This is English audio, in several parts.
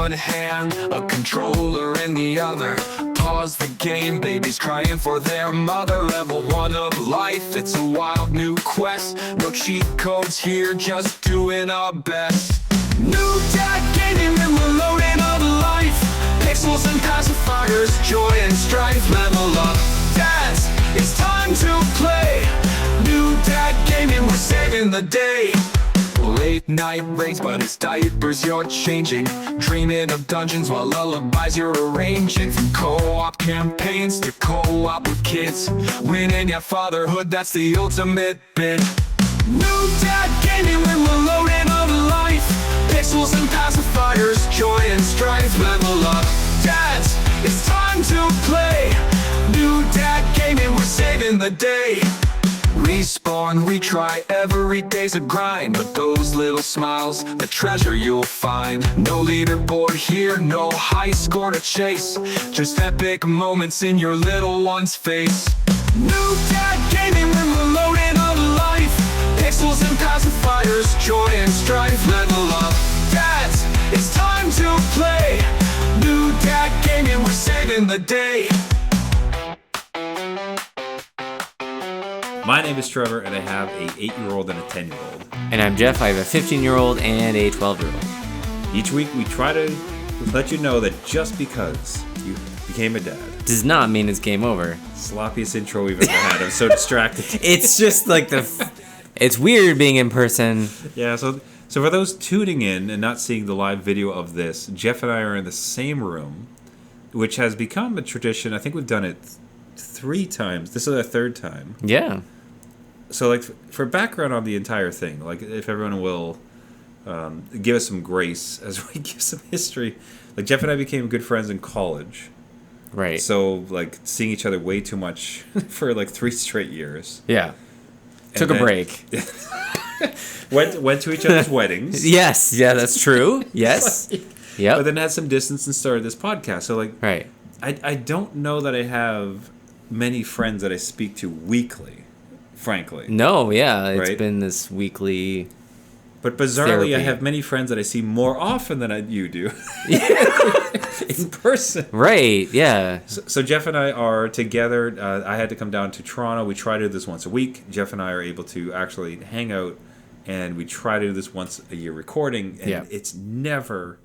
one hand, a controller in the other. Pause the game, babies crying for their mother. Level 1 of life, it's a wild new quest. No cheat codes here, just doing our best. New dad gaming and we're loading up life. Pixels and pacifiers, joy and strife. Level up, dads, it's time to play. New dad gaming, we're saving the day. Late night raids, but it's diapers you're changing. Dreaming of dungeons while lullabies you're arranging. From co-op campaigns to co-op with kids. Winning your fatherhood, that's the ultimate bit. New dad gaming when we're loading up life. Pixels and pacifiers, joy and strife. Level up, dads, it's time to play. New dad gaming, we're saving the day. Respawn, retry, every day's a grind. But those little smiles, the treasure you'll find. No leaderboard here, no high score to chase. Just epic moments in your little one's face. New dad gaming when we're loading up life. Pixels and pacifiers, joy and strife. Level up, dads, it's time to play. New dad gaming, we're saving the day. My name is Trevor, and I have a 8-year-old and a 10-year-old. And I'm Jeff. I have a 15-year-old and a 12-year-old. Each week, we try to let you know that just because you became a dad does not mean it's game over. Sloppiest intro we've ever had. I'm so distracted. It's just like it's weird being in person. Yeah, so for those tuning in and not seeing the live video of this, Jeff and I are in the same room, which has become a tradition. I think we've done it 3 times. This is our 3rd time. Yeah. So, like, for background on the entire thing, like, if everyone will give us some grace as we give some history. Like, Jeff and I became good friends in college. Right. So, like, seeing each other way too much for, like, 3 straight years. Yeah. Took a break. went to each other's weddings. Yes. Yeah, that's true. Yes. Yeah. But then had some distance and started this podcast. So, like, right. I don't know that I have many friends that I speak to weekly. Frankly. No, yeah, it's right? been this weekly. But bizarrely, therapy. I have many friends that I see more often than you do in person. Right, yeah. So Jeff and I are together. I had to come down to Toronto. We try to do this once a week. Jeff and I are able to actually hang out, and we try to do this once a year recording, and it's never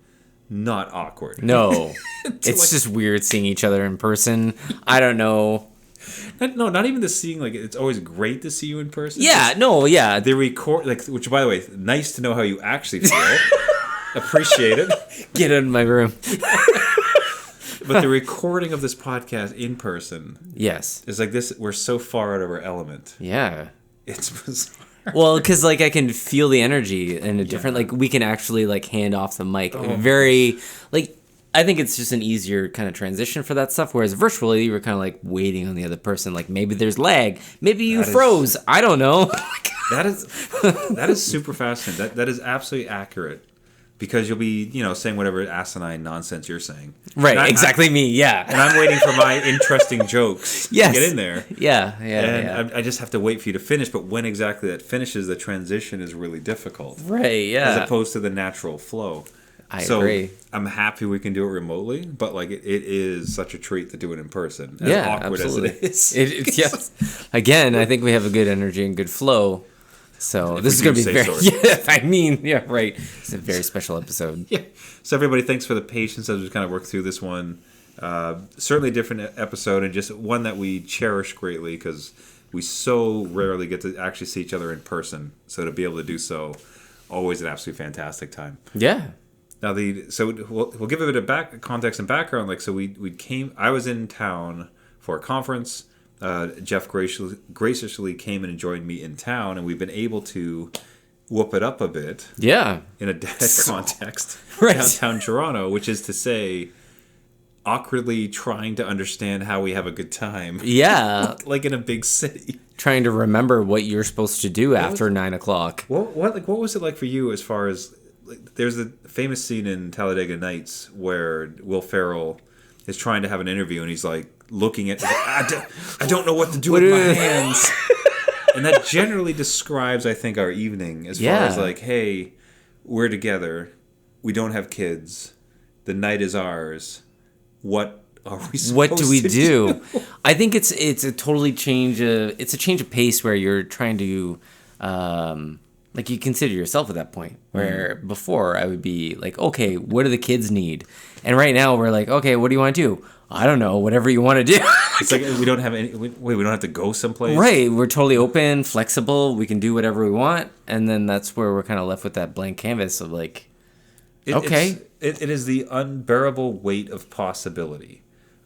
not awkward. No. It's like, just weird seeing each other in person. I don't know. Not even the seeing, like, it's always great to see you in person. Yeah, no, yeah. They record, like, which, by the way, nice to know how you actually feel. Appreciate it. Get in my room. But the recording of this podcast in person. Yes. Is like this, we're so far out of our element. Yeah. It's bizarre. Well, because, like, I can feel the energy in a different, like, we can actually, like, hand off the mic. Very, like, I think it's just an easier kind of transition for that stuff. Whereas virtually, you were kind of like waiting on the other person. Like maybe there's lag. Maybe you froze. I don't know. That is super fascinating. That is absolutely accurate. Because you'll be, saying whatever asinine nonsense you're saying. Right, exactly me, yeah. And I'm waiting for my interesting jokes to get in there. Yeah. And I just have to wait for you to finish. But when exactly that finishes, the transition is really difficult. Right, yeah. As opposed to the natural flow. I agree. I'm happy we can do it remotely, but like it is such a treat to do it in person. As awkward absolutely. As it is. Yes. Again, I think we have a good energy and good flow. So this is going to be very, right. It's a very special episode. Yeah. So everybody, thanks for the patience as we kind of work through this one. Certainly a different episode and just one that we cherish greatly because we so rarely get to actually see each other in person. So to be able to do so, always an absolutely fantastic time. Yeah. Now we'll give a bit of context and background. Like we came. I was in town for a conference. Jeff graciously came in and joined me in town, and we've been able to whoop it up a bit. Yeah, in a dad context, right. Downtown Toronto, which is to say, awkwardly trying to understand how we have a good time. Yeah, like in a big city. Trying to remember what you're supposed to do after 9 o'clock. What was it like for you as far as? There's a famous scene in Talladega Nights where Will Ferrell is trying to have an interview and he's like looking at I don't know what to do with my hands. And that generally describes, I think, our evening as far as like, hey, we're together, we don't have kids, the night is ours. What are we supposed What do we to do? I think it's a totally change of it's a change of pace where you're trying to like you consider yourself at that point where before I would be like, okay, what do the kids need? And right now we're like, okay, what do you want to do? I don't know, whatever you want to do. It's like we don't have any. Wait, we don't have to go someplace. Right, we're totally open, flexible. We can do whatever we want, and then that's where we're kind of left with that blank canvas of like, okay, it is the unbearable weight of possibility,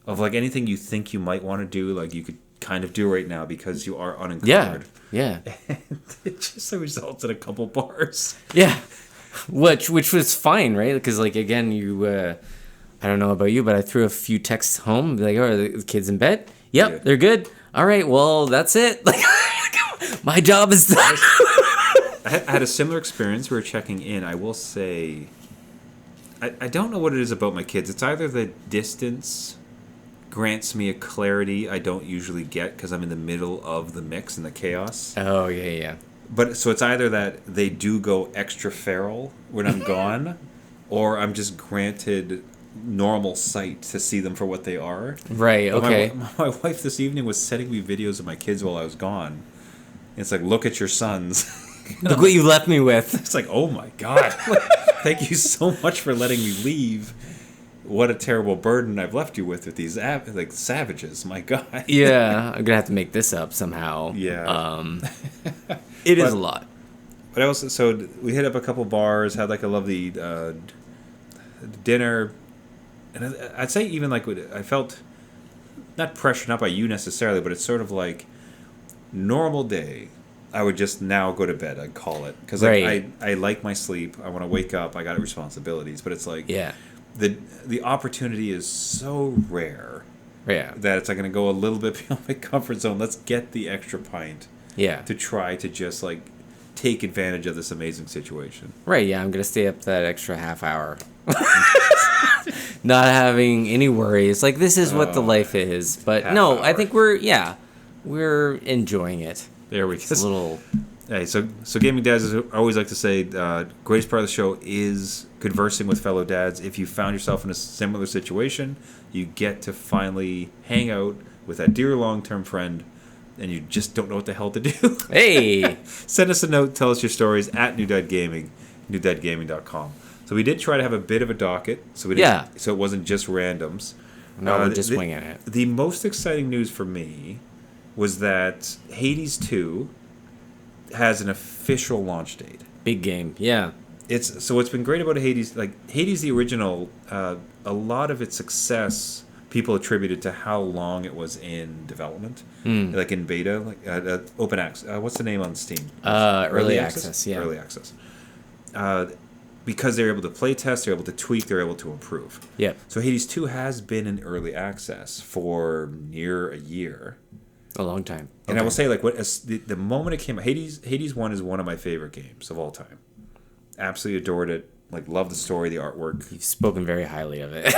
of like anything you think you might want to do, like you could kind of do right now because you are unencumbered. yeah, And it just results in a couple bars. yeah, which was fine, right? Because like again, you. I don't know about you, but I threw a few texts home. Like, oh, are the kids in bed? Yep, Yeah. they're good. All right, well, that's it. Like, my job is done. I had a similar experience. We were checking in. I will say, I don't know what it is about my kids. It's either the distance grants me a clarity I don't usually get because I'm in the middle of the mix and the chaos. Oh, yeah. But so it's either that they do go extra feral when I'm gone, or I'm just granted normal sight to see them for what they are. Right, But okay. My wife this evening was sending me videos of my kids while I was gone. It's like, look at your sons. Look what you left me with. It's like, oh my God. Thank you so much for letting me leave. What a terrible burden I've left you with these like savages. My God. Yeah, I'm going to have to make this up somehow. Yeah. It is But- a lot. But I also, so we hit up a couple bars, had like a lovely dinner. And I'd say even like I felt not pressured, not by you necessarily, but it's sort of like normal day. I would just now go to bed. I'd call it because Right. I like my sleep. I want to wake up. I got responsibilities, but it's like Yeah. the opportunity is so rare Yeah. that it's like going to go a little bit beyond my comfort zone. Let's get the extra pint Yeah. to try to just like take advantage of this amazing situation. Right, yeah, I'm going to stay up that extra half hour. Not having any worries. Like, this is what the life is. But Half no, I hour. think we're enjoying it. There we It's a go. little... Hey, so gaming dads, as I always like to say, greatest part of the show is conversing with fellow dads. If you found yourself in a similar situation, you get to finally hang out with that dear long-term friend, and you just don't know what the hell to do. Hey! Send us a note, tell us your stories at New Dad Gaming, newdadgaming.com. So we did try to have a bit of a docket, so we didn't, Yeah. so it wasn't just randoms. No, we're just winging it. The most exciting news for me was that Hades 2 has an official launch date. Big game, yeah. So what's been great about Hades, like Hades the original, a lot of its success people attributed to how long it was in development, like in beta, like open access. What's the name on Steam? Early access, yeah. Early access. Because they're able to play test, they're able to tweak, they're able to improve. Yep. So Hades 2 has been in early access for near a year. A long time. And I will say, like, the moment it came out, Hades 1 is one of my favorite games of all time. Absolutely adored it. Like, love the story, the artwork. You've spoken very highly of it.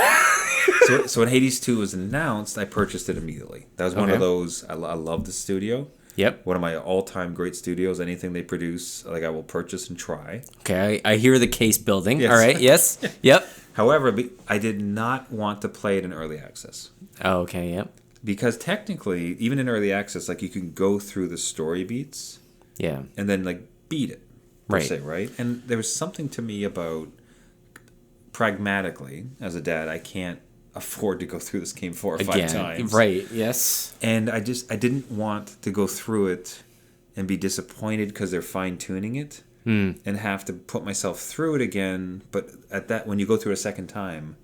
So when Hades 2 was announced, I purchased it immediately. That was one of Okay. those, I love the studio. Yep. One of my all-time great studios. Anything they produce, like, I will purchase and try. Okay, I hear the case building. Yes. All right, yes. Yep. However, I did not want to play it in early access. Oh, okay, yep. Because technically, even in early access, like, you can go through the story beats Yeah. and then, like, beat it. Per Right. se, right? And there was something to me about, pragmatically, as a dad, I can't afford to go through this game 4 or 5 times. Right, yes. And I didn't want to go through it and be disappointed because they're fine-tuning it and have to put myself through it again. But when you go through it a second time,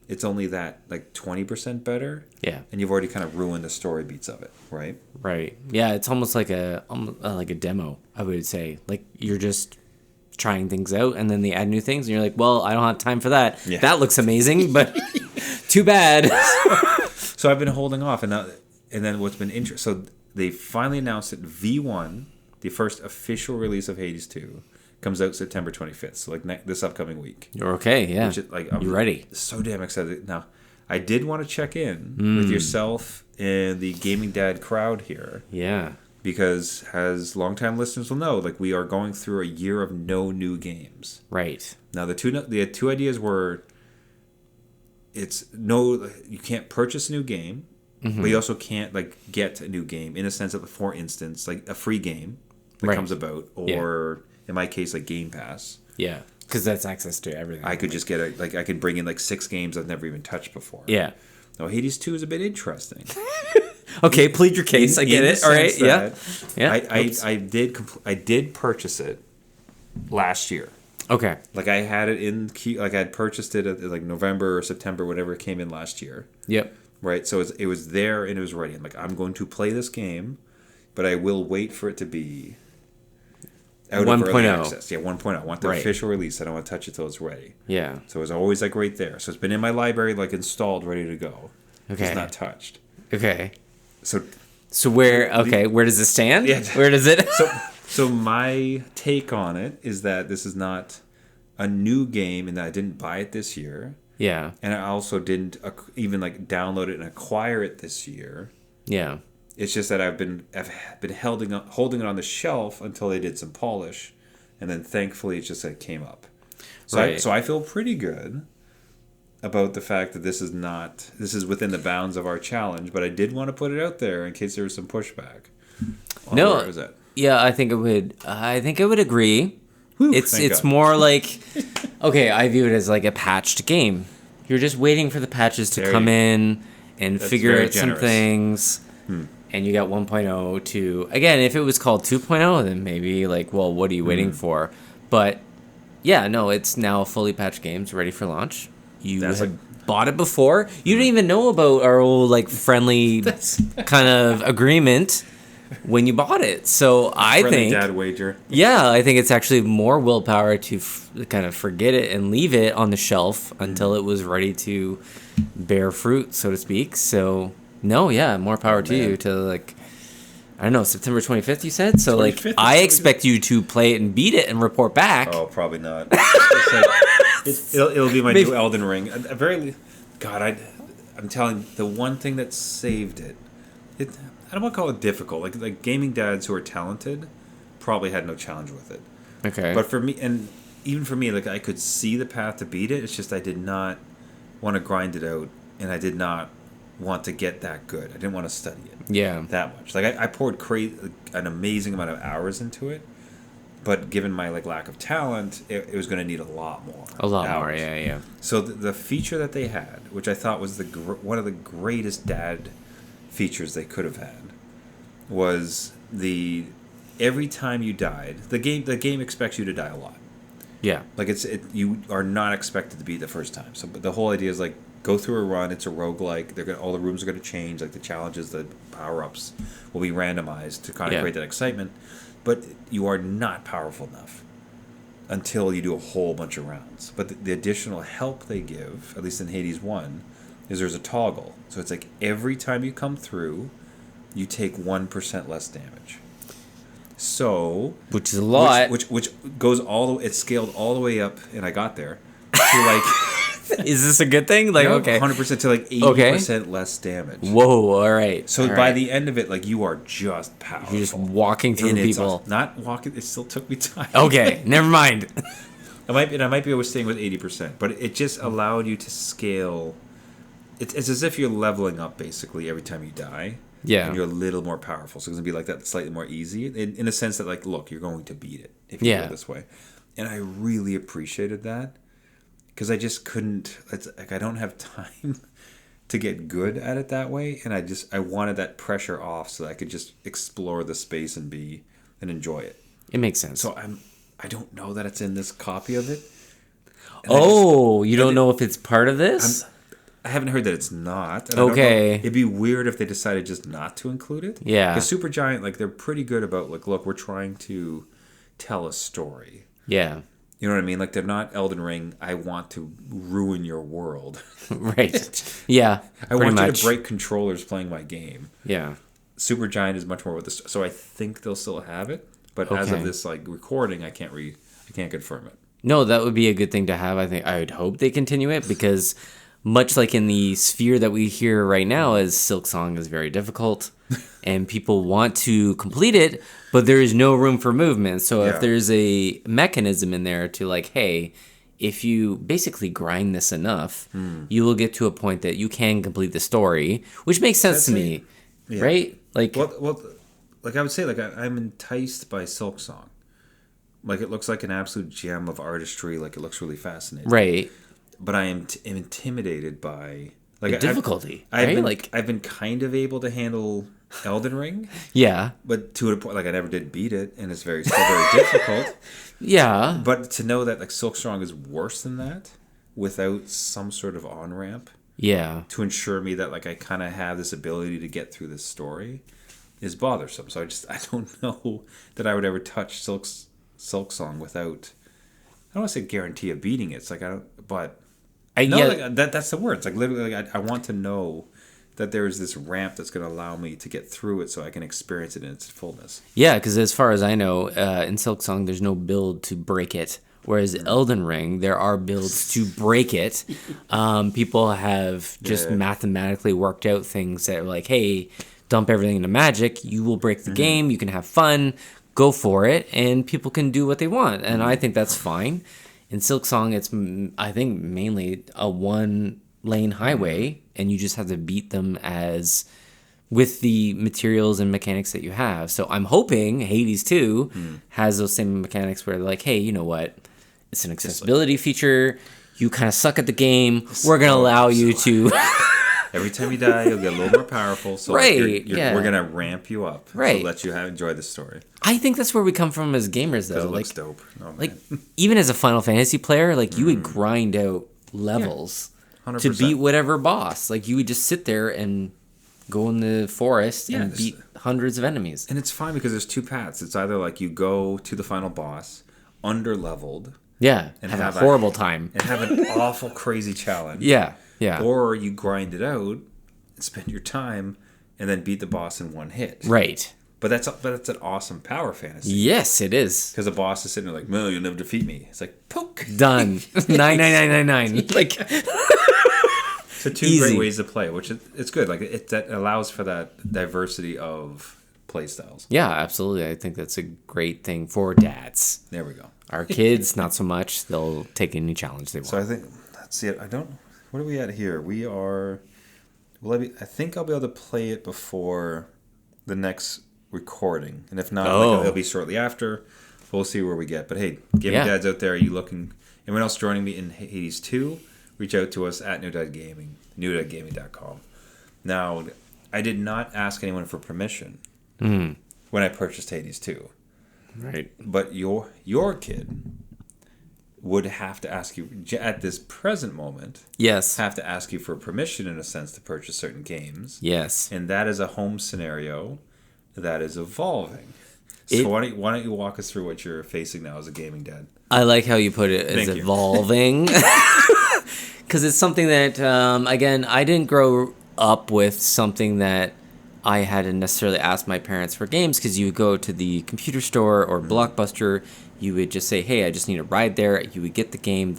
it's only that, like, 20% better. Yeah. And you've already kind of ruined the story beats of it, right? Right. Yeah, it's almost like a demo, I would say. Like, you're just trying things out, and then they add new things, and you're like, well, I don't have time for that. Yeah. That looks amazing, but too bad. So I've been holding off, and then what's been interesting. So they finally announced that V1, the first official release of Hades 2, comes out September 25th. So like this upcoming week. You're okay, yeah. Which is, like, I'm You're ready. So damn excited. Now, I did want to check in with yourself and the Gaming Dad crowd here. Yeah. Because, as longtime listeners will know, like, we are going through a year of no new games. Right. Now, the two ideas were it's no, you can't purchase a new game, but you also can't like get a new game in a sense of, for instance, like a free game that Right. comes about, or in my case, like Game Pass. Yeah, because that's access to everything. I could just get I could bring in like 6 games I've never even touched before. Yeah. No, Hades 2 is a bit interesting. Okay, plead your case. I get In it. the All right. sense Yeah. that Yeah. I did purchase it last year. Okay. Like I had it in like I had purchased it at like November or September, whatever it came in last year. Yep. Right, so it was there and it was ready. I'm like, I'm going to play this game, but I will wait for it to be out of early 1.0. access. Yeah, 1.0. I want the Right. official release. I don't want to touch it till it's ready. Yeah. So it was always like right there. So it's been in my library, like installed, ready to go. Okay. It's not touched. Okay. So So where? Okay, where does it stand? Yeah. Where does it? so my take on it is that this is not a new game, and that I didn't buy it this year. Yeah. And I also didn't even like download it and acquire it this year. Yeah. It's just that I've been holding it on the shelf until they did some polish, and then thankfully it's just that it came up. So Right. I feel pretty good about the fact that this is within the bounds of our challenge, but I did want to put it out there in case there was some pushback. on No. where it was at. Yeah, I think it would. I think I would agree. It's thank God. more like, okay, I view it as like a patched game. You're just waiting for the patches to There come you- in and That's figure very out generous. some things. And you got 1.0 to, again, if it was called 2.0, then maybe like, well, what are you waiting for? But yeah, no, it's now a fully patched game. It's ready for launch. You That's had bought it before. You didn't even know about our old like friendly kind of agreement when you bought it. So I Friendly think, dad wager. yeah, I think it's actually more willpower to kind of forget it and leave it on the shelf until it was ready to bear fruit, so to speak. So no, yeah, more power to man. you to like, I don't know, September 25th you said? So like 25th, I that's expect you to play it and beat it and report back. Oh, probably not. It's like, it'll be my Maybe- new Elden Ring. God, I'm telling you, the one thing that saved it, I don't want to call it difficult. Like gaming dads who are talented probably had no challenge with it. Okay. But for me, and even for me, like I could see the path to beat it. It's just I did not want to grind it out, and I did not want to get that good. I didn't want to study it yeah. that much. Like I poured an amazing amount of hours into it, but given my like lack of talent, it was going to need a lot more. A lot more, hours. yeah. So the feature that they had, which I thought was one of the greatest dad features they could have had, was every time you died, the game expects you to die a lot. Yeah. Like you are not expected to beat the first time. So, but the whole idea is like go through a run. It's a roguelike. All the rooms are going to change. Like the challenges, the power ups will be randomized to kind of Yeah. create that excitement. But you are not powerful enough until you do a whole bunch of rounds. But the additional help they give, at least in Hades 1, is there's a toggle. So it's like every time you come through, you take 1% less damage. So, Which is a lot. which goes it's scaled all the way up, and I got there to like Is this a good thing? Like, okay. 100% to like 80% less damage. Whoa, all right. So all by right. the end of it, like you are just powerful. You're just walking through And it's people. awesome. Not walking. It still took me time. Okay, never mind. I might be overstaying with 80%, but it just allowed you to scale. It's as if you're leveling up basically every time you die. Yeah. And you're a little more powerful, so it's gonna be like that, slightly more easy, in a sense that like, look, you're going to beat it if you do Yeah. it this way, and I really appreciated that because I just couldn't. It's like I don't have time to get good at it that way, and I wanted that pressure off so that I could just explore the space and enjoy it. It makes sense. So I don't know that it's in this copy of it. And you don't know if it's part of this? I haven't heard that it's not. And I don't Okay. know. It'd be weird if they decided just not to include it. Yeah. Because Supergiant, like, they're pretty good about, like, look, we're trying to tell a story. Yeah. You know what I mean? Like, they're not Elden Ring, I want to ruin your world. Right. Yeah. I pretty want you much. to break controllers playing my game. Yeah. Supergiant is much more with this. So I think they'll still have it. But as of Okay. this, like, recording, I can't confirm it. No, that would be a good thing to have. I would hope they continue it because much like in the sphere that we hear right now, as Silksong is very difficult and people want to complete it, but there is no room for movement. So Yeah. if there's a mechanism in there to like, hey, if you basically grind this enough, you will get to a point that you can complete the story, which makes sense to me, right? Like, well, like I would say, like I'm enticed by Silksong. Like it looks like an absolute gem of artistry. Like it looks really fascinating, right? But I am intimidated by like The difficulty, I've right? been, Like I've been kind of able to handle Elden Ring, yeah, but to a point, like I never did beat it, and it's still very difficult. yeah. But to know that like Silksong is worse than that without some sort of on ramp Yeah. to ensure me that like I kind of have this ability to get through this story is bothersome. So I don't know that I would ever touch Silksong without, I don't want to say guarantee of beating it. It's like that's the word. It's like literally like I want to know that there's this ramp that's going to allow me to get through it so I can experience it in its fullness. Yeah, because as far as I know, in Silksong, there's no build to break it. Whereas Elden Ring, there are builds to break it. People have just mathematically worked out things that are like, hey, dump everything into magic. You will break the game. You can have fun. Go for it. And people can do what they want. And I think that's fine. In Silksong, it's, I think, mainly a one-lane highway. And you just have to beat them with the materials and mechanics that you have. So I'm hoping Hades 2 has those same mechanics where they're like, hey, you know what? It's an accessibility feature. You kind of suck at the game. We're going to allow you to... Every time you die, you'll get a little more powerful. So right, we're going to ramp you up. Right. To let you enjoy the story. I think that's where we come from as gamers, though. It looks dope. Oh, like, even as a Final Fantasy player, like, you would grind out levels to beat whatever boss. Like, you would just sit there and go in the forest and beat hundreds of enemies. And it's fine because there's two paths. It's either like you go to the final boss, under-leveled. Yeah, and have a horrible time. And have an awful, crazy challenge. Yeah. Or you grind it out, spend your time, and then beat the boss in one hit. Right. But that's an awesome power fantasy. Yes, it is. Because the boss is sitting there like, no, you'll never defeat me. It's like, poke. Done. 99999. Like... So two great ways to play, which it's good. Like that allows for that diversity of play styles. Yeah, absolutely. I think that's a great thing for dads. There we go. Our kids, not so much. They'll take any challenge they want. So I think let's see it. What are we at here? We are. I think I'll be able to play it before the next recording, and if not, it'll be shortly after. We'll see where we get. But hey, gaming dads out there, are you looking? Anyone else joining me in Hades 2? Reach out to us at new.gaming.com. Now, I did not ask anyone for permission when I purchased Hades 2. Right. But your kid would have to ask you, at this present moment, have to ask you for permission, in a sense, to purchase certain games. Yes. And that is a home scenario that is evolving. So why don't you walk us through what you're facing now as a gaming dad? I like how you put it as evolving. Because it's something that, again, I didn't grow up with something that I hadn't necessarily asked my parents for games, because you would go to the computer store or Blockbuster, you would just say, hey, I just need a ride there. You would get the game.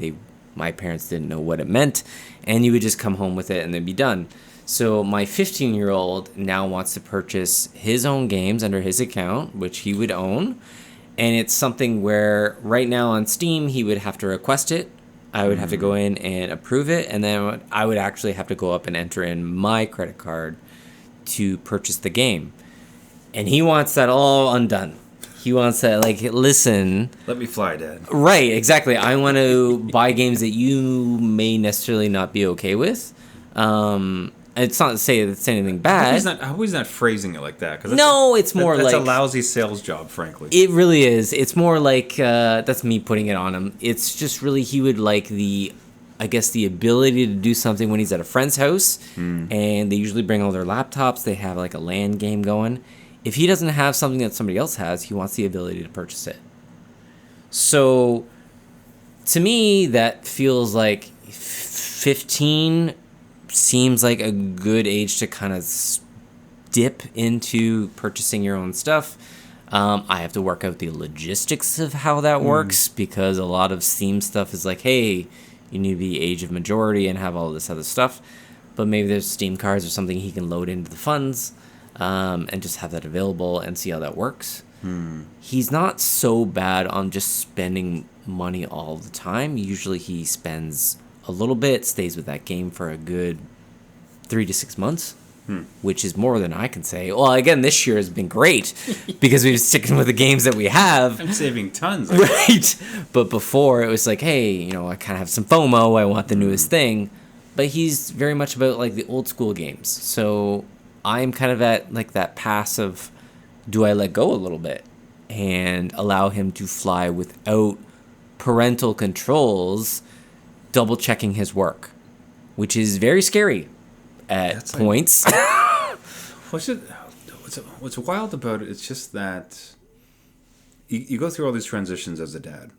My parents didn't know what it meant, and you would just come home with it and then be done. So my 15-year-old now wants to purchase his own games under his account, which he would own, and it's something where right now on Steam he would have to request it. I would have to go in and approve it, and then I would actually have to go up and enter in my credit card to purchase the game. And he wants that all undone. He wants that, like, listen. Let me fly, Dad. Right, exactly. I want to buy games that you may necessarily not be okay with. It's not to say it's anything bad. I hope he's not phrasing it like that. It's more like... That's a lousy sales job, frankly. It really is. It's more like... that's me putting it on him. It's just really he would like the ability to do something when he's at a friend's house, and they usually bring all their laptops. They have like a LAN game going. If he doesn't have something that somebody else has, he wants the ability to purchase it. So, to me, that feels like 15 seems like a good age to kind of dip into purchasing your own stuff. I have to work out the logistics of how that works, because a lot of Steam stuff is like, hey, you need to be age of majority and have all this other stuff. But maybe there's Steam cards or something he can load into the funds and just have that available and see how that works. He's not so bad on just spending money all the time. Usually he spends a little bit, stays with that game for a good 3 to 6 months, which is more than I can say. Well, again, this year has been great because we've been sticking with the games that we have. I'm saving tons. Right. But before it was like, hey, you know, I kind of have some FOMO. I want the newest thing. But he's very much about like the old school games. So I'm kind of at like that pass of, do I let go a little bit and allow him to fly without parental controls, double checking his work, which is very scary at points. What's wild about it? It's just that you go through all these transitions as a dad,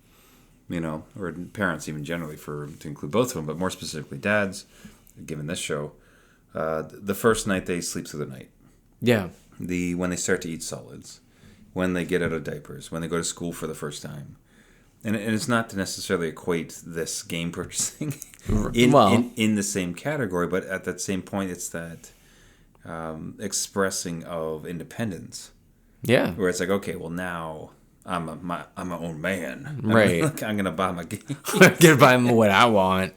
you know, or parents even generally, to include both of them, but more specifically dads, given this show. The first night they sleep through the night. Yeah. When they start to eat solids, when they get out of diapers, when they go to school for the first time. And it's not to necessarily equate this game purchasing in the same category, but at that same point, it's that expressing of independence. Yeah. Where it's like, okay, well now I'm my own man. Right. I'm gonna buy my game. I'm gonna buy what I want.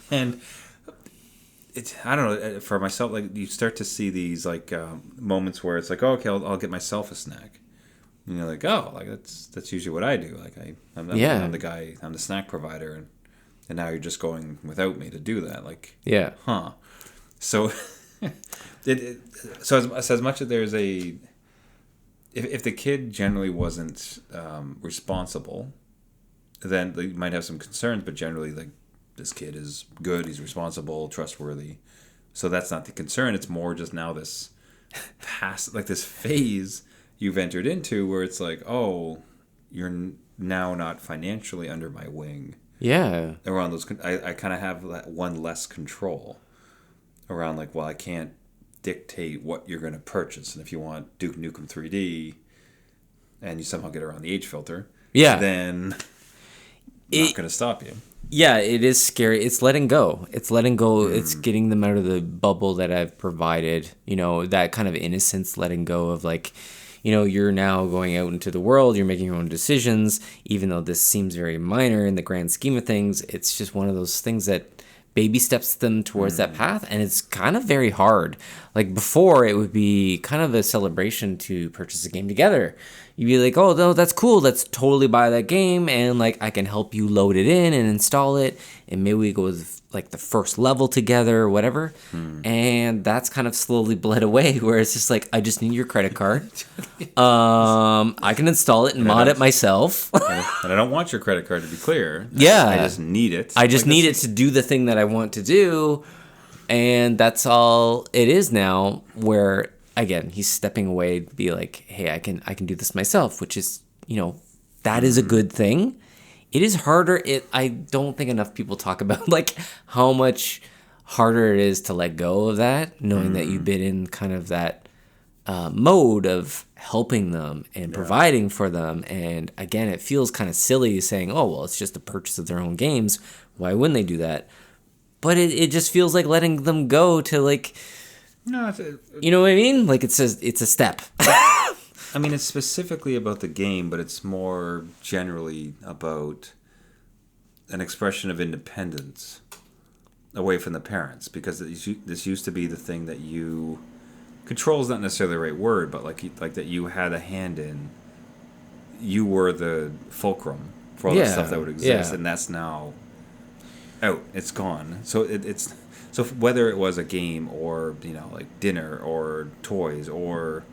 And I don't know, for myself, like you start to see these like moments where it's like, oh, okay, I'll get myself a snack. And you're like, oh, like that's usually what I do. Like I'm the guy, I'm the snack provider, and now you're just going without me to do that. Like, yeah, huh? So, so as much as there's if the kid generally wasn't responsible, then they might have some concerns. But generally, like this kid is good, he's responsible, trustworthy. So that's not the concern. It's more just now this this phase you've entered into where it's like, oh, you're now not financially under my wing. Yeah. Around those, I kind of have that one less control around like, well, I can't dictate what you're going to purchase. And if you want Duke Nukem 3D and you somehow get around the age filter, then I'm not going to stop you. Yeah, it is scary. It's letting go. It's letting go. It's getting them out of the bubble that I've provided, you know, that kind of innocence, letting go of like, you know, you're now going out into the world, you're making your own decisions, even though this seems very minor in the grand scheme of things. It's just one of those things that baby steps them towards that path, and it's kind of very hard. Like before, it would be kind of a celebration to purchase a game together. You'd be like, oh, no, that's cool. Let's totally buy that game, and like I can help you load it in and install it, and maybe we go with like the first level together or whatever. And that's kind of slowly bled away, where it's just like, I just need your credit card. I can install it and mod it myself. And I don't want your credit card, to be clear. Yeah. I just need it. I just need it to do the thing that I want to do. And that's all it is now, where again, he's stepping away to be like, hey, I can do this myself, which is, you know, that is a good thing. It is harder. I don't think enough people talk about like how much harder it is to let go of that, knowing that you've been in kind of that mode of helping them and providing for them. And again, it feels kind of silly saying, oh, well, it's just the purchase of their own games. Why wouldn't they do that? But it just feels like letting them go to like, No, you know what I mean? Like it's a step. I mean, it's specifically about the game, but it's more generally about an expression of independence away from the parents, because this used to be the thing that you control is not necessarily the right word, but like that you had a hand in. You were the fulcrum for all the stuff that would exist, and that's now out. It's gone. So it's. So whether it was a game or, you know, like dinner or toys or,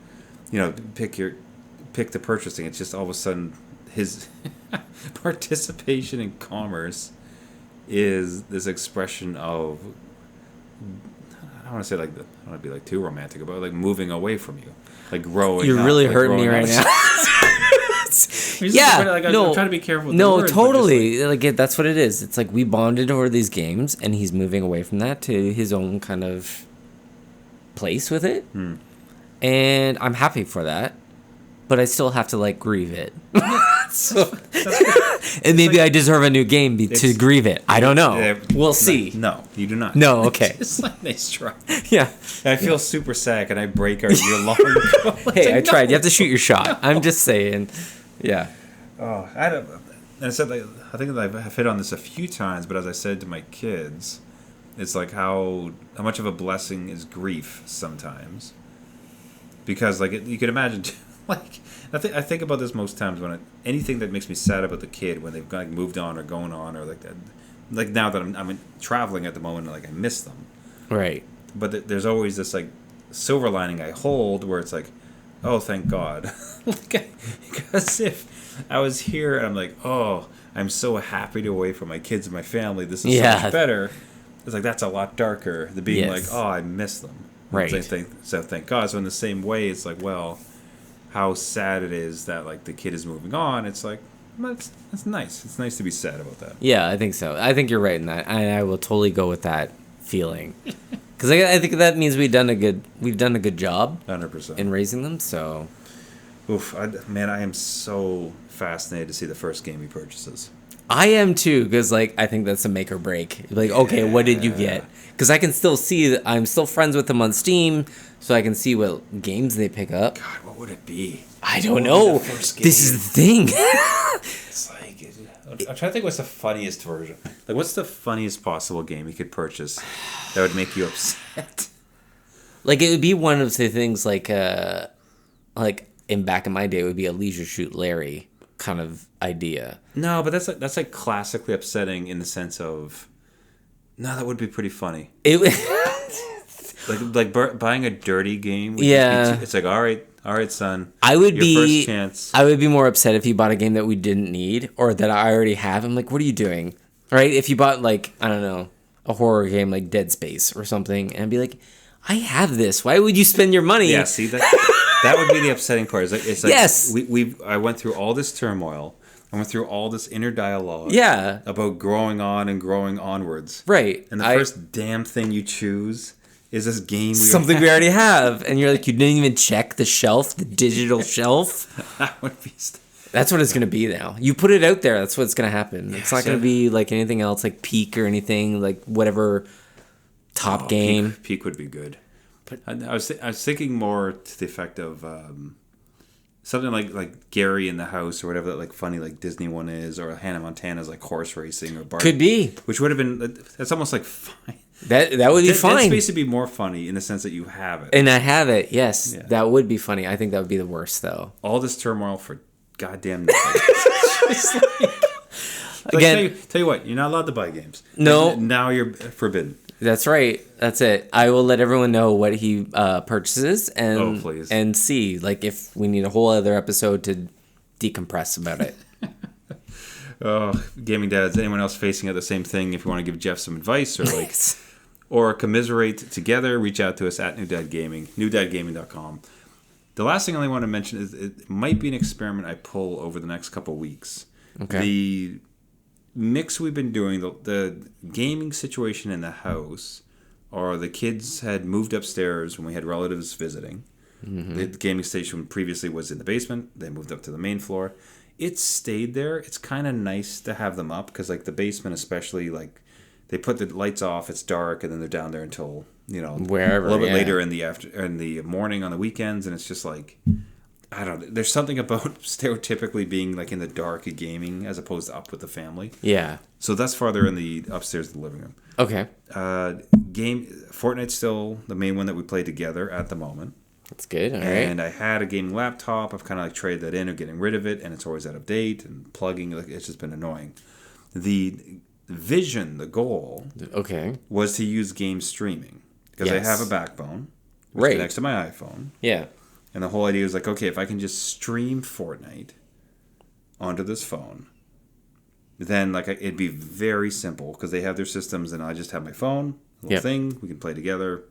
you know, pick the purchasing, it's just all of a sudden his participation in commerce is this expression of, I don't want to say like, I don't want to be like too romantic about it, like moving away from you, like growing. You're really hurting me right now. I'm trying to be careful with the words, totally. Like that's what it is. It's like we bonded over these games, and he's moving away from that to his own kind of place with it. And I'm happy for that, but I still have to like grieve it. And maybe I deserve a new game to grieve it. I don't know. We'll see. No, you do not. No, okay. It's like nice try. Yeah. I feel super sad, and I break our year-long goal. Hey, I tried. You have to shoot your shot. I'm just saying. Yeah. Oh, I don't. And I said, like, I think that I've hit on this a few times, but as I said to my kids, it's like how much of a blessing is grief sometimes. Because, like, you can imagine, like, I think about this most times when anything that makes me sad about the kid, when they've like moved on or going on, or like that, like now that I'm traveling at the moment, like I miss them. Right. But there's always this like silver lining I hold where it's like, oh, thank God. Because if I was here and I'm like, oh, I'm so happy to away from my kids and my family, this is so much better. It's like, that's a lot darker than being like, oh, I miss them. Right. So thank God. So in the same way, it's like, well, how sad it is that like the kid is moving on. It's like, well, it's nice. It's nice to be sad about that. Yeah, I think so. I think you're right in that, and I will totally go with that feeling. Because I think that means we've done a good job 100% in raising them. So, oof, man, I am so fascinated to see the first game he purchases. I am too, because like I think that's a make or break. Like, okay, what did you get? Because I can still see that I'm still friends with them on Steam, so I can see what games they pick up. God, what would it be? I don't know. This is the thing. It's like, I'm trying to think what's the funniest version. Like, what's the funniest possible game you could purchase that would make you upset? Like, it would be one of the things like in back in my day, it would be a Leisure Suit Larry kind of idea. No, but that's like classically upsetting in the sense of, no, that would be pretty funny. It buying a dirty game. It's like, all right, son. I would first chance. I would be more upset if you bought a game that we didn't need or that I already have. I'm like, what are you doing? Right? If you bought like, I don't know, a horror game like Dead Space or something, and be like, I have this. Why would you spend your money? Yeah, see that would be the upsetting part. It's like yes. I went through all this turmoil. I went through all this inner dialogue. Yeah. About growing on and growing onwards. Right. And the first damn thing you choose is this game we already have. And you're like, you didn't even check the shelf, the digital shelf. That would be that's what it's going to be now. You put it out there, that's what's going to happen. Yeah, it's not going to be like anything else, like Peak or anything, like whatever top game. Peak would be good. But I was thinking more to the effect of something like Gary in the House or whatever that like funny like Disney one is, or Hannah Montana's like horse racing or Bart. Could be. Which would have been, that's almost like fine. That would be fine. Dead Space would be more funny in the sense that you have it. And I have it, yes. Yeah. That would be funny. I think that would be the worst, though. All this turmoil for goddamn nothing. Again, tell you what, you're not allowed to buy games. No. Now you're forbidden. That's right. That's it. I will let everyone know what he purchases please. And see, like, if we need a whole other episode to decompress about it. Gaming dads, anyone else facing the same thing? If you want to give Jeff some advice or like, or commiserate together, reach out to us at New Dad Gaming, newdadgaming.com. The last thing I only want to mention is it might be an experiment I pull over the next couple weeks. Okay. The mix we've been doing, the gaming situation in the house, or the kids had moved upstairs when we had relatives visiting. Mm-hmm. The gaming station previously was in the basement. They moved up to the main floor. It stayed there. It's kind of nice to have them up because, like, the basement especially, like, they put the lights off. It's dark, and then they're down there until wherever, a little bit later in the morning on the weekends, and it's just like, I don't know. There's something about stereotypically being like in the dark at gaming as opposed to up with the family. Yeah. So thus far they're in the upstairs of the living room. Okay. Fortnite's still the main one that we play together at the moment. That's good. All right. And I had a gaming laptop. I've kind of like traded that in or getting rid of it, and it's always out of date and plugging. Like, it's just been annoying. The vision, the goal, was to use game streaming because I have a backbone, which connects to my iPhone. Yeah. And the whole idea was like, okay, if I can just stream Fortnite onto this phone, then like it'd be very simple because they have their systems, and I just have my phone, little thing, we can play together.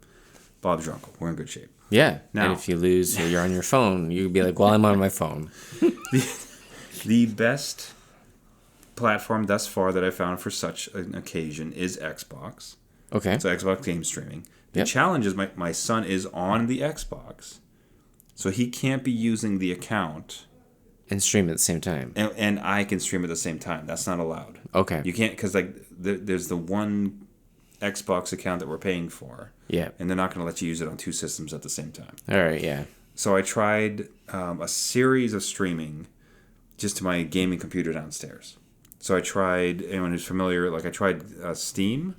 Bob's your uncle. We're in good shape. Yeah. Now, and if you lose or you're on your phone, you'd be like, well, I'm on my phone. The best platform thus far that I found for such an occasion is Xbox. Okay. So Xbox game streaming. The challenge is my son is on the Xbox, so he can't be using the account and stream at the same time. And I can stream at the same time. That's not allowed. Okay. You can't, because like there's the one Xbox account that we're paying for. Yeah. And they're not going to let you use it on two systems at the same time. All right, yeah. So I tried a series of streaming just to my gaming computer downstairs. So I tried, anyone who's familiar, like I tried Steam,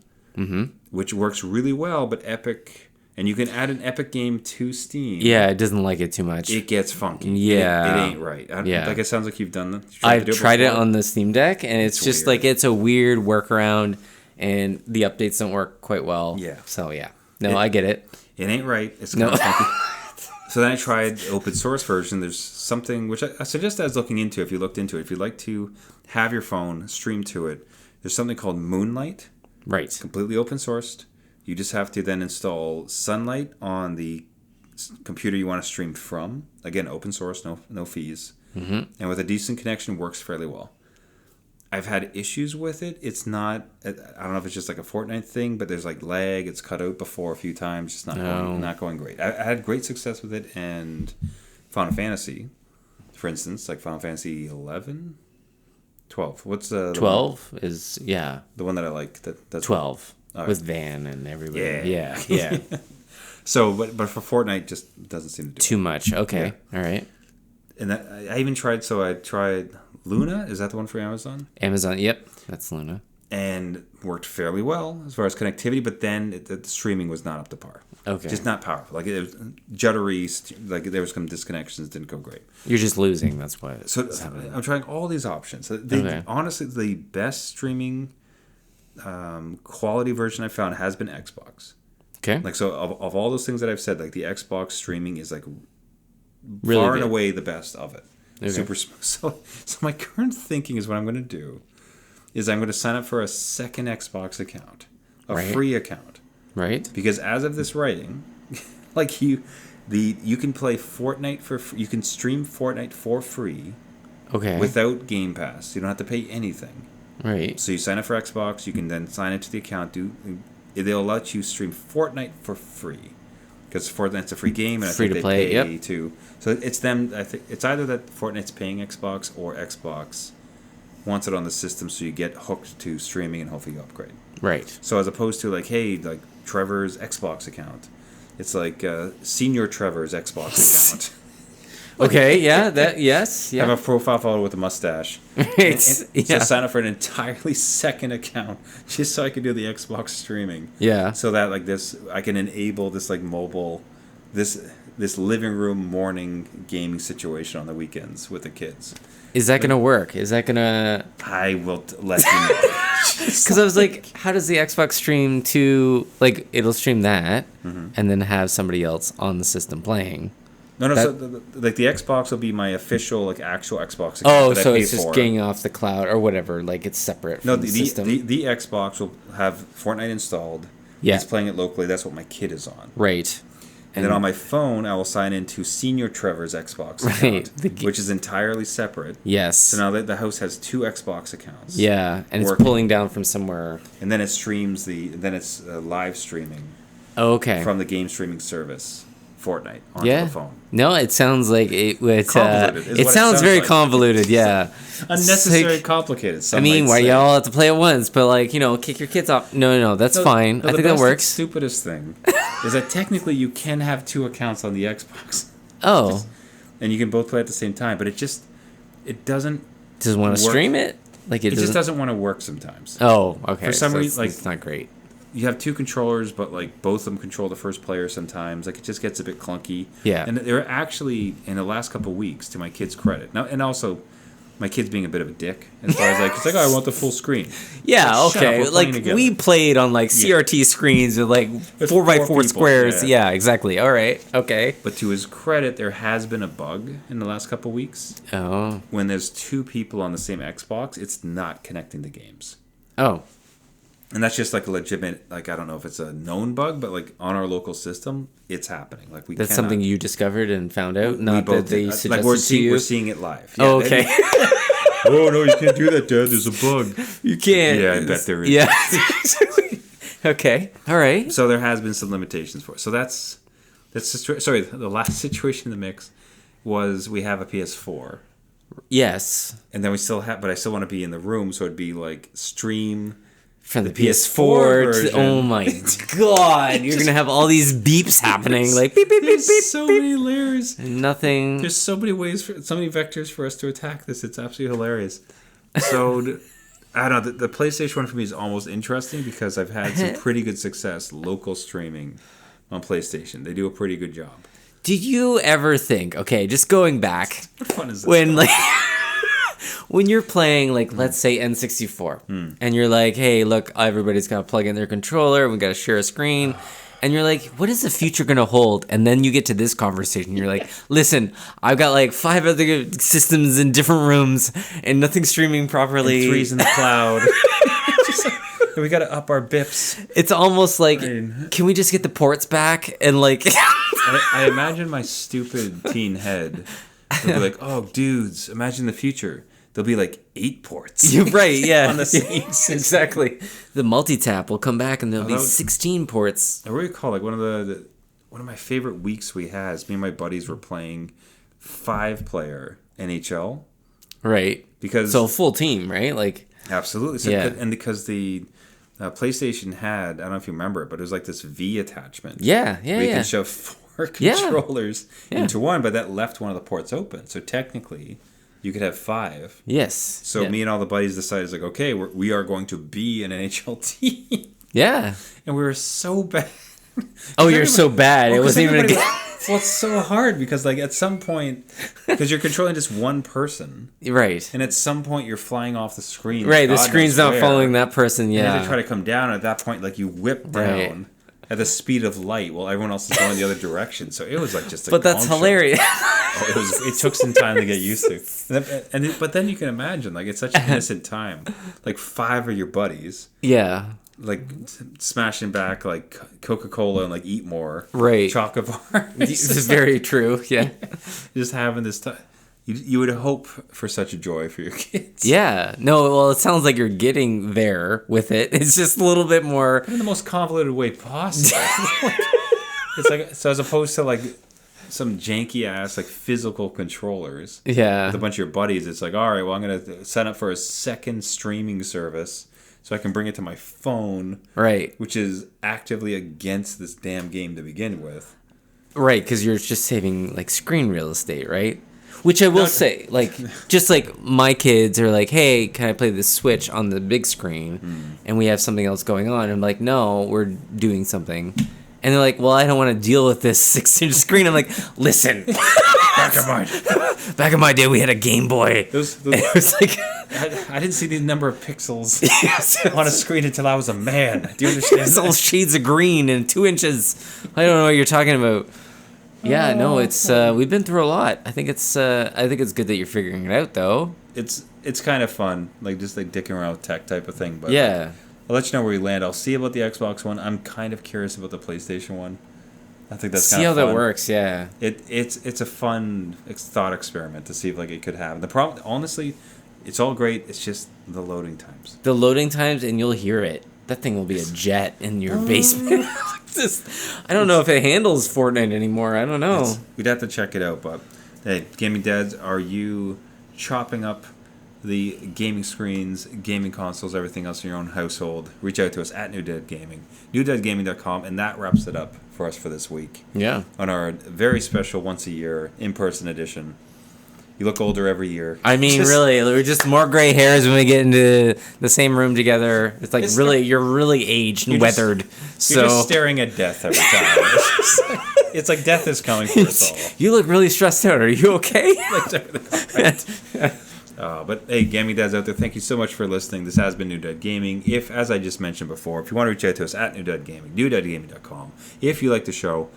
which works really well, but Epic, and you can add an Epic game to Steam. Yeah, it doesn't like it too much. It gets funky. Yeah. It ain't right. Yeah. Like it sounds like you've done that. I've tried it on the Steam Deck, and it's just weird. like it's a weird workaround, and the updates don't work quite well. Yeah. So yeah, no, I get it. It ain't right. It's kind of funky. So then I tried the open source version. There's something which I suggest as looking into if you looked into it. If you'd like to have your phone stream to it, there's something called Moonlight. Right. Completely open sourced. You just have to then install Sunlight on the computer you want to stream from. Again, open source, no fees. And with a decent connection, works fairly well. I've had issues with it. It's not, I don't know if it's just like a Fortnite thing, but there's like lag. It's cut out before a few times. Just not going great. I had great success with it and Final Fantasy, for instance, like Final Fantasy 11, 12. What's the 12 is the one that I like? That's 12 right. with Van and everybody. Yeah. Yeah. So, but for Fortnite, just doesn't seem to do Too much. Okay. All right. And I even tried. So I tried Luna. Is that the one for Amazon? Amazon. Yep. That's Luna. And worked fairly well as far as connectivity, but then the streaming was not up to par. Okay. Just not powerful. Like it was juddery. Like there was some disconnections. Didn't go great. You're just losing. That's what. So I'm trying all these options. Honestly, the best streaming quality version I found has been Xbox. Okay. Like so, of all those things that I've said, like the Xbox streaming is like Really far good. and away the best of it. Okay. Super smooth. So my current thinking is what I'm going to do is I'm going to sign up for a second Xbox account, a Right. free account, Right. because as of this writing, like you can play Fortnite you can stream Fortnite for free Okay. without Game Pass. You don't have to pay anything. Right. So you sign up for Xbox, you can then sign into the account. They'll let you stream Fortnite for free because Fortnite's a free game and Free I to think play, they pay yep. too. So it's them. I think it's either that Fortnite's paying Xbox or Xbox wants it on the system, so you get hooked to streaming and hopefully you upgrade. Right. So as opposed to like, hey, like Trevor's Xbox account, it's like Senior Trevor's Xbox account. Okay. Yeah. That. Yes. Yeah. Have a profile photo with a mustache. It's, So sign up for an entirely second account just so I can do the Xbox streaming. Yeah. So that like this, I can enable this like mobile, this living room morning gaming situation on the weekends with the kids. Is that gonna work? Is that gonna? I will let you know. Because I was like, how does the Xbox stream to like? It'll stream that, and then have somebody else on the system playing. No. That- So like the Xbox will be my official like actual Xbox account. Oh, that I so pay it's just for. getting off the cloud or whatever. Like it's separate No, from the the system. the Xbox will have Fortnite installed. Yeah. It's playing it locally. That's what my kid is on. Right. And then on my phone, I will sign into Senior Trevor's Xbox Right. account, which is entirely separate. Yes. So now the house has two Xbox accounts. Yeah, and it's working. pulling down from somewhere. And then it streams then it's live streaming Oh, okay. from the game streaming service, Fortnite, onto yeah. the phone. No, it sounds like it. Convoluted is It what it sounds sounds very like. convoluted. Yeah. Unnecessary, Like, complicated. I mean, why y'all have to play it once, but like kick your kids off. No, that's fine. I think that works. The stupidest thing is that technically you can have two accounts on the Xbox, Oh, and you can both play at the same time. But it doesn't. doesn't want to work. stream it. Like It just doesn't want to work sometimes. Oh, okay. For some so reason, like- it's not great. You have two controllers, but like both of them control the first player sometimes. Like it just gets a bit clunky. Yeah. And they're actually in the last couple of weeks, to my kid's credit. Now, and also, my kid's being a bit of a dick as far as like it's like, oh, I want the full screen. Yeah, Like, shut up, okay. we're playing Like together. we played on like CRT screens with like With 4x4 4 people, squares. yeah. Yeah, exactly. All right. Okay. But to his credit, there has been a bug in the last couple of weeks. Oh. When there's two people on the same Xbox, it's not connecting the games. Oh. And that's just like a legitimate, like I don't know if it's a known bug, but like on our local system, it's happening. Like we That's cannot, something you discovered and found out, we not both that they did. suggested Like we're to you. we're seeing it live. Oh, Yeah, okay. oh no, you can't do that, Dad. There's a bug. You can't. Yeah, I bet there is. Yeah. Okay. All right. So there has been some limitations for it. So that's sorry. The last situation in the mix was we have a PS4, Yes. and then we still have, but I still want to be in the room, so it'd be like stream. From the PS4 PS4 to, version. oh my god, you're gonna have all these beeps happening, like beep beep beep There's beep. so beep. many layers. Nothing. There's so many ways, so many vectors for us to attack this. It's absolutely hilarious. So I don't know. The PlayStation one for me is almost interesting because I've had some pretty good success local streaming on PlayStation. They do a pretty good job. Did you ever think, okay, just going back, What fun is this? when like when you're playing like let's say N64 and you're like, hey, look, everybody's got to plug in their controller, we got to share a screen. And you're like, what is the future going to hold? And then you get to this conversation. You're like, listen, I've got like 5 other systems in different rooms and nothing's streaming properly. And 3's in the cloud. We got to up our bips. It's almost like, can we just get the ports back? And like... I imagine my stupid teen head would be like, oh, dudes, imagine the future. There'll be like 8 ports. You're right, yeah. On the same system. Exactly. The multi-tap will come back and there'll be 16 ports. I recall like one of my favorite weeks we had is me and my buddies were playing 5-player NHL. Right. Because so full team, right? Like absolutely. So, yeah. And because the PlayStation had, I don't know if you remember it, but it was like this V attachment. Yeah. Where you can shove 4 controllers into one, but that left one of the ports open. So technically, you could have 5. Yes. So me and all the buddies decided, like, okay, we are going to be an NHL team. Yeah. And we were so bad. Oh, you're so bad. It wasn't even a game. Well, it's so hard because, like, at some point, because you're controlling just one person. Right. And at some point, you're flying off the screen. Right, the screen's not following that person, yeah. And they try to come down, and at that point, like, you whip down at the speed of light while everyone else is going the other direction. So it was, like, just a But that's hilarious. It took some time to get used to. But then you can imagine, like, it's such an innocent time. Like, 5 of your buddies. Yeah. Like smashing back like Coca-Cola and like eat more. Right. Chocolate bars. This is very true. Yeah. Just having this time. You would hope for such a joy for your kids. Yeah. No, well, it sounds like you're getting there with it. It's just a little bit more... in the most convoluted way possible. It's like, so as opposed to like some janky ass like physical controllers. Yeah. With a bunch of your buddies, it's like, all right, well, I'm going to sign up for a second streaming service so I can bring it to my phone. Right. Which is actively against this damn game to begin with. Right, because you're just saving like screen real estate, right? Which I will say, like, just like my kids are like, hey, can I play the Switch on the big screen? And we have something else going on. I'm like, no, we're doing something. And they're like, well, I don't want to deal with this 6-inch screen. I'm like, listen. Back in my day, we had a Game Boy. It was like... I didn't see the number of pixels on a screen until I was a man. Do you understand? It's all shades of green and 2 inches. I don't know what you're talking about. Yeah, no, it's we've been through a lot. I think it's good that you're figuring it out, though. It's kind of fun, like just like dicking around with tech type of thing. But yeah, I'll let you know where we land. I'll see about the Xbox One. I'm kind of curious about the PlayStation One. I think that's kind of fun. See how that works. Yeah, it's a fun thought experiment to see if like it could happen. The problem, honestly, it's all great. It's just the loading times. The loading times, and you'll hear it. That thing will be a jet in your basement. I don't know if it handles Fortnite anymore. I don't know. We'd have to check it out. But hey, gaming dads, are you chopping up the gaming screens, gaming consoles, everything else in your own household? Reach out to us at New Dad Gaming, newdadgaming.com, and that wraps it up for us for this week. Yeah. On our very special once a year in-person edition. You look older every year. I mean, really, we're just more gray hairs when we get into the same room together. It's like you're really aged and weathered. You're just staring at death every time. It's like death is coming for us all. You look really stressed out. Are you okay? But hey, gaming dads out there, thank you so much for listening. This has been New Dad Gaming. If, as I just mentioned before, if you want to reach out to us at New Dad Gaming, newdadgaming.com. If you like the show,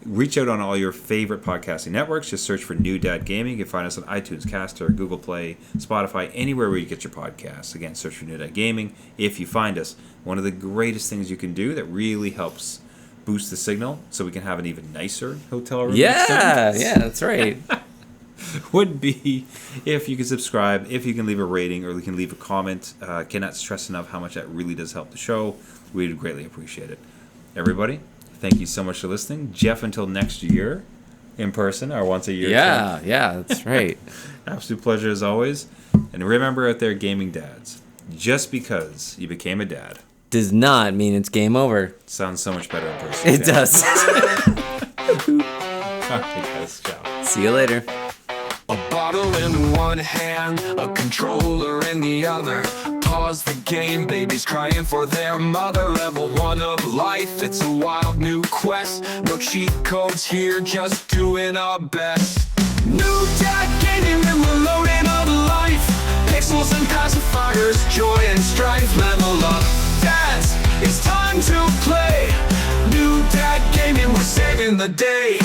reach out on all your favorite podcasting networks. Just search for New Dad Gaming. You can find us on iTunes, Caster, Google Play, Spotify, anywhere where you get your podcasts. Again, search for New Dad Gaming. If you find us, one of the greatest things you can do that really helps boost the signal so we can have an even nicer hotel room. Yeah, that's right. Would be if you can subscribe, if you can leave a rating, or you can leave a comment. Cannot stress enough how much that really does help the show. We'd greatly appreciate it. Everybody, thank you so much for listening. Jeff, until next year, in person, or once a year. Yeah, that's right. Absolute pleasure as always. And remember out there, gaming dads, just because you became a dad does not mean it's game over. Sounds so much better in person. It does. All right, guys, ciao. See you later. A bottle in one hand, a controller in the other. Pause the game, babies crying for their mother. Level 1 of life, it's a wild new quest. No cheat codes here, just doing our best. New dad gaming and we're loading up life. Pixels and pacifiers, joy and strife. Level up, dads, it's time to play. New dad gaming, we're saving the day.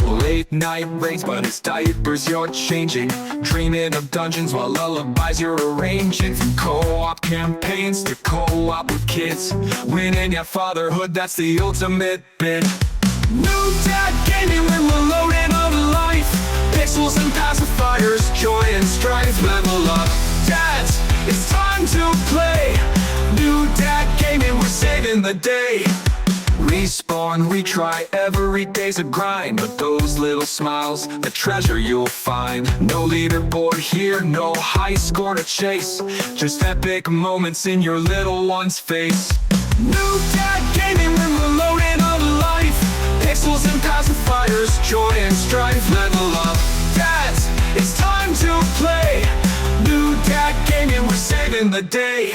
Late night raids, but it's diapers you're changing. Dreaming of dungeons while lullabies you're arranging. From co-op campaigns to co-op with kids. Winning your fatherhood, that's the ultimate bit. New dad gaming when we're loading up life. Pixels and pacifiers, joy and strife. Level up, dads, it's time to play. New dad gaming, we're saving the day. Respawn, retry, every day's a grind. But those little smiles, the treasure you'll find. No leaderboard here, no high score to chase. Just epic moments in your little one's face. New dad gaming when we're loading up life. Pixels and pacifiers, joy and strife. Level up, dads, it's time to play. New dad gaming, we're saving the day.